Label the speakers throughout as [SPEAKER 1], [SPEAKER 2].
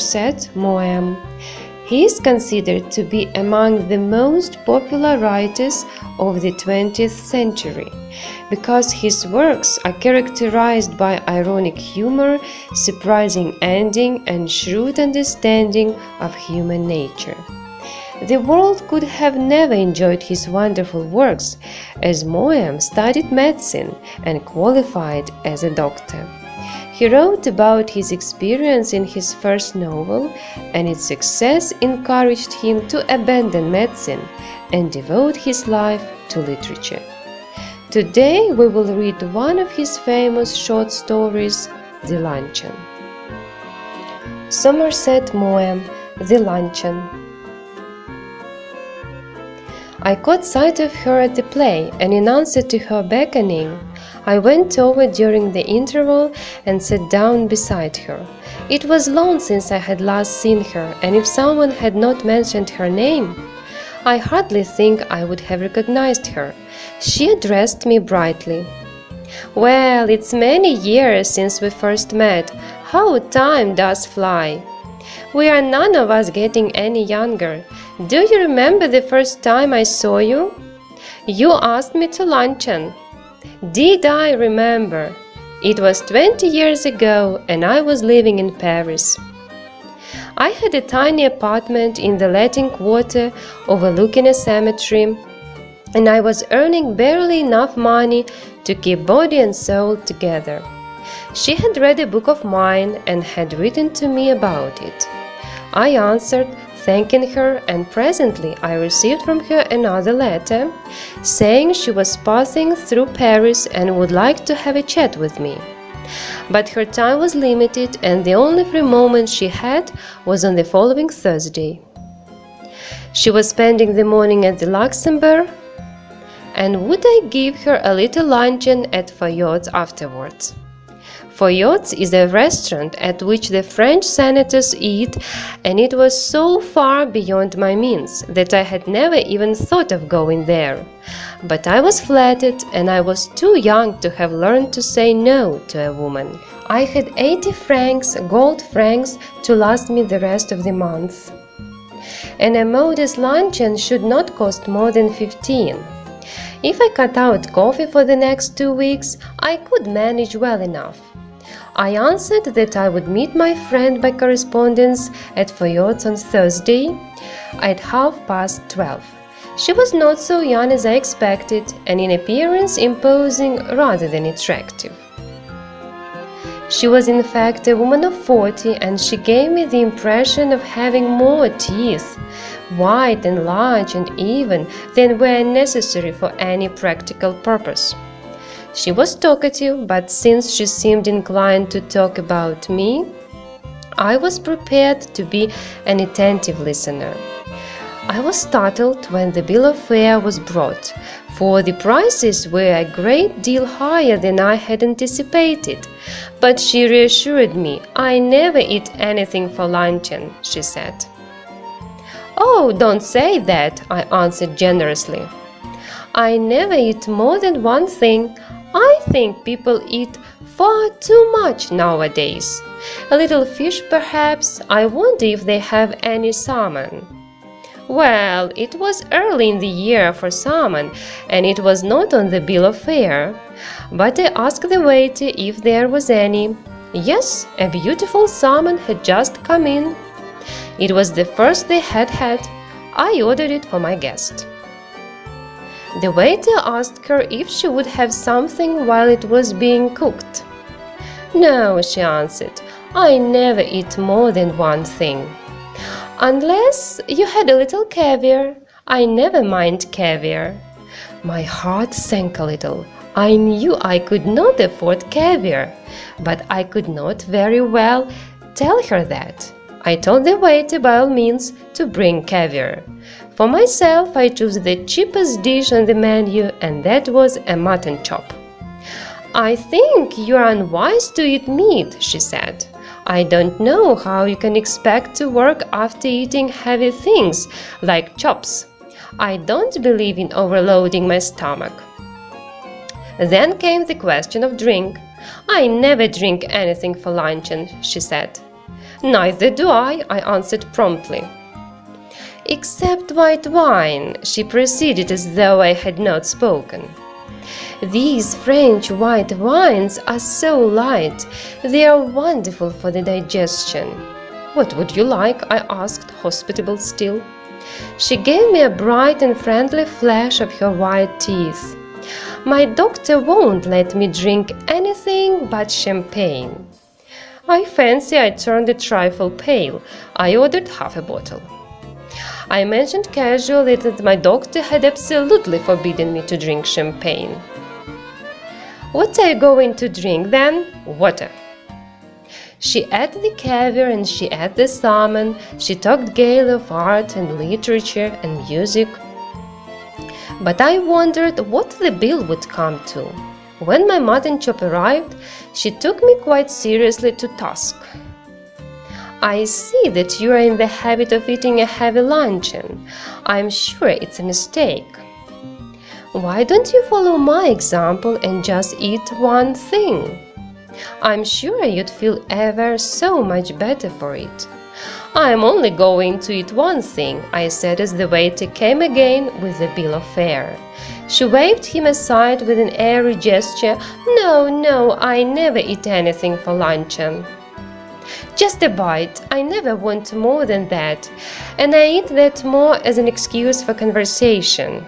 [SPEAKER 1] Somerset Maugham. He is considered to be among the most popular writers of the 20th century because his works are characterized by ironic humor, surprising ending, and shrewd understanding of human nature. The world could have never enjoyed his wonderful works, as Maugham studied medicine and qualified as a doctor. He wrote about his experience in his first novel, and its success encouraged him to abandon medicine and devote his life to literature. Today we will read one of his famous short stories, The Luncheon. Somerset Maugham, The Luncheon. I caught sight of her at the play, and in answer to her beckoning, I went over during the interval and sat down beside her. It was long since I had last seen her, and if someone had not mentioned her name, I hardly think I would have recognized her. She addressed me brightly. "Well, it's many years since we first met. How time does fly! We are none of us getting any younger. Do you remember the first time I saw you? You asked me to luncheon. Did I remember? It was 20 years ago, and I was living in Paris. I had a tiny apartment in the Latin Quarter overlooking a cemetery, and I was earning barely enough money to keep body and soul together. She had read a book of mine and had written to me about it. I answered, thanking her, and presently I received from her another letter, saying she was passing through Paris and would like to have a chat with me. But her time was limited, and the only free moment she had was on the following Thursday. She was spending the morning at the Luxembourg, and would I give her a little luncheon at Fayot's afterwards. Fayot's is a restaurant at which the French senators eat, and it was so far beyond my means that I had never even thought of going there. But I was flattered, and I was too young to have learned to say no to a woman. I had 80 francs, gold francs, to last me the rest of the month. And a modest luncheon should not cost more than 15. If I cut out coffee for the next 2 weeks, I could manage well enough. I answered that I would meet my friend by correspondence at Fayot's on Thursday at 12:30. She was not so young as I expected, and in appearance imposing rather than attractive. She was in fact a woman of 40, and she gave me the impression of having more teeth, white and large and even, than were necessary for any practical purpose. She was talkative, but since she seemed inclined to talk about me, I was prepared to be an attentive listener. I was startled when the bill of fare was brought, for the prices were a great deal higher than I had anticipated. But she reassured me. "I never eat anything for luncheon," she said. "Oh, don't say that," I answered generously. "I never eat more than one thing. I think people eat far too much nowadays. A little fish, perhaps. I wonder if they have any salmon." Well, it was early in the year for salmon, and it was not on the bill of fare. But I asked the waiter if there was any. Yes, a beautiful salmon had just come in. It was the first they had had. I ordered it for my guest. The waiter asked her if she would have something while it was being cooked. "No," she answered, "I never eat more than one thing. Unless you had a little caviar. I never mind caviar." My heart sank a little. I knew I could not afford caviar, but I could not very well tell her that. I told the waiter by all means to bring caviar. For myself, I chose the cheapest dish on the menu, and that was a mutton chop. "I think you are unwise to eat meat," she said. "I don't know how you can expect to work after eating heavy things like chops. I don't believe in overloading my stomach." Then came the question of drink. "I never drink anything for luncheon," she said. "Neither do I," I answered promptly. "Except white wine," she proceeded as though I had not spoken. "These French white wines are so light, they are wonderful for the digestion." "What would you like?" I asked, hospitable still. She gave me a bright and friendly flash of her white teeth. "My doctor won't let me drink anything but champagne." I fancy I turned a trifle pale. I ordered half a bottle. I mentioned casually that my doctor had absolutely forbidden me to drink champagne. "What are you going to drink then?" "Water." She ate the caviar and she ate the salmon. She talked gaily of art and literature and music. But I wondered what the bill would come to. When my mutton chop arrived, she took me quite seriously to task. "I see that you are in the habit of eating a heavy luncheon. I'm sure it's a mistake. Why don't you follow my example and just eat one thing? I'm sure you'd feel ever so much better for it." "I'm only going to eat one thing," I said as the waiter came again with the bill of fare. She waved him aside with an airy gesture. No, I never eat anything for luncheon. Just a bite. I never want more than that, and I eat that more as an excuse for conversation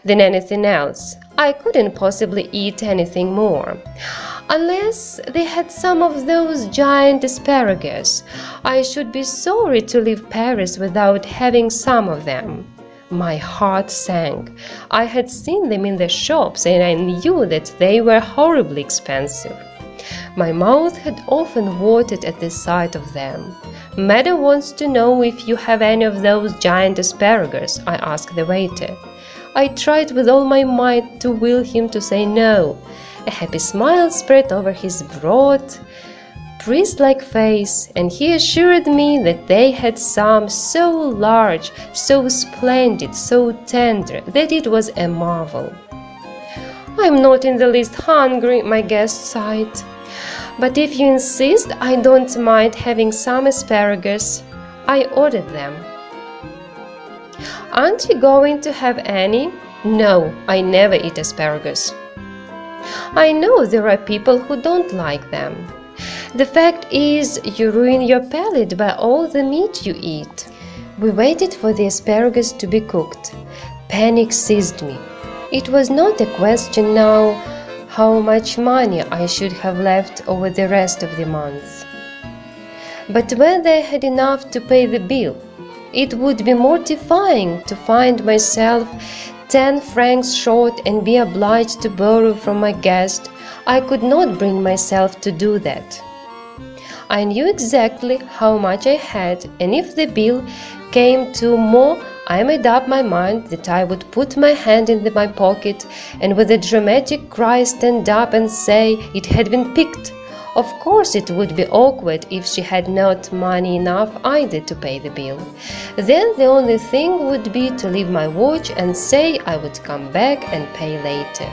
[SPEAKER 1] than anything else. I couldn't possibly eat anything more. Unless they had some of those giant asparagus. I should be sorry to leave Paris without having some of them. My heart sank. I had seen them in the shops and I knew that they were horribly expensive. My mouth had often watered at the sight of them. "Madam wants to know if you have any of those giant asparagus," I asked the waiter. I tried with all my might to will him to say no. A happy smile spread over his broad, priest-like face, and he assured me that they had some so large, so splendid, so tender, that it was a marvel. "I'm not in the least hungry," my guest sighed. "But if you insist, I don't mind having some asparagus." I ordered them. "Aren't you going to have any?" "No, I never eat asparagus." "I know there are people who don't like them. The fact is, you ruin your palate by all the meat you eat." We waited for the asparagus to be cooked. Panic seized me. It was not a question now how much money I should have left over the rest of the month, but whether I had enough to pay the bill. It would be mortifying to find myself 10 francs short and be obliged to borrow from my guest. I could not bring myself to do that. I knew exactly how much I had, and if the bill came to more, I made up my mind that I would put my hand in my pocket and with a dramatic cry stand up and say it had been picked. Of course it would be awkward if she had not money enough either to pay the bill. Then the only thing would be to leave my watch and say I would come back and pay later.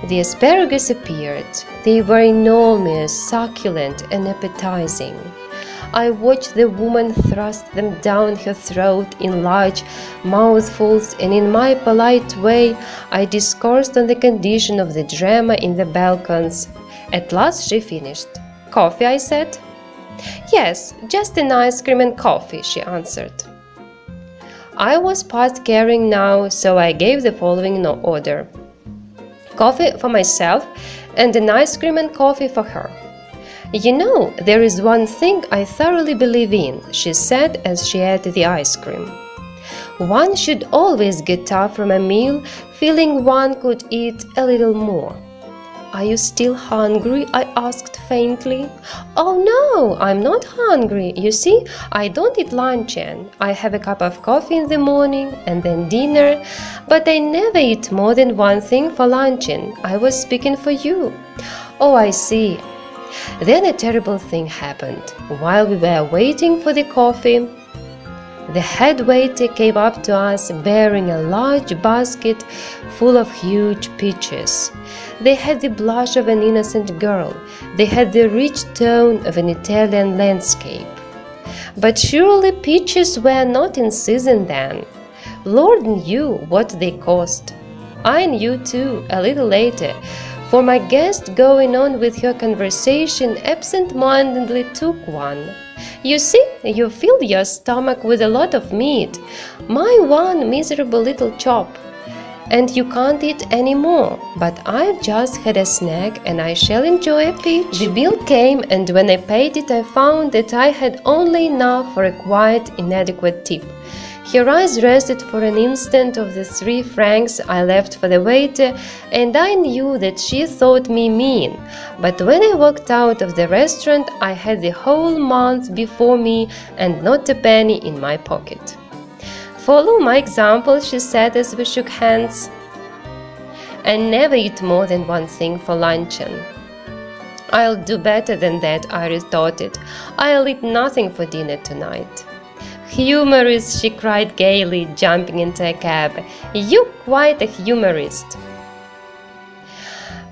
[SPEAKER 1] The asparagus appeared. They were enormous, succulent, and appetizing. I watched the woman thrust them down her throat in large mouthfuls, and in my polite way I discoursed on the condition of the drama in the balcons. At last she finished. "Coffee?" I said. "Yes, just an ice cream and coffee," she answered. I was past caring now, so I gave the following order: coffee for myself and an ice cream and coffee for her. "You know, there is one thing I thoroughly believe in," she said as she ate the ice cream. "One should always get up from a meal feeling one could eat a little more." "Are you still hungry?" I asked faintly. "Oh no, I'm not hungry. You see, I don't eat luncheon. I have a cup of coffee in the morning and then dinner, but I never eat more than one thing for luncheon. I was speaking for you." "Oh, I see." Then a terrible thing happened. While we were waiting for the coffee, the head waiter came up to us bearing a large basket full of huge peaches. They had the blush of an innocent girl. They had the rich tone of an Italian landscape. But surely peaches were not in season then. Lord knew what they cost. I knew too, a little later, for my guest, going on with her conversation, absent-mindedly took one. You see, you filled your stomach with a lot of meat, my one miserable little chop, and you can't eat any more, but I've just had a snack and I shall enjoy a peach. The bill came, and when I paid it I found that I had only enough for a quite inadequate tip. Her eyes rested for an instant on the 3 francs I left for the waiter, and I knew that she thought me mean. But when I walked out of the restaurant, I had the whole month before me and not a penny in my pocket. Follow my example, she said as we shook hands, and never eat more than one thing for luncheon. I'll do better than that, I retorted. I'll eat nothing for dinner tonight. Humorist, she cried gaily, jumping into a cab. You quite a humorist.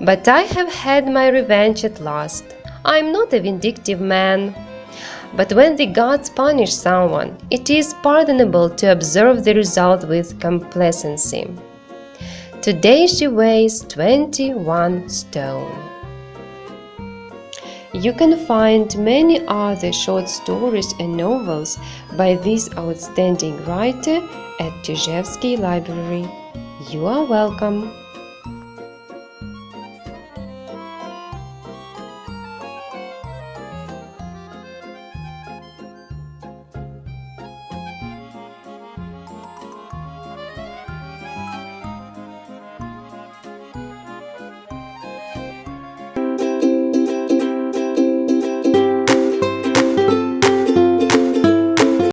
[SPEAKER 1] But I have had my revenge at last. I'm not a vindictive man. But when the gods punish someone, it is pardonable to observe the result with complacency. Today she weighs 21 stone. You can find many other short stories and novels by this outstanding writer at Chizhevsky Library. You are welcome.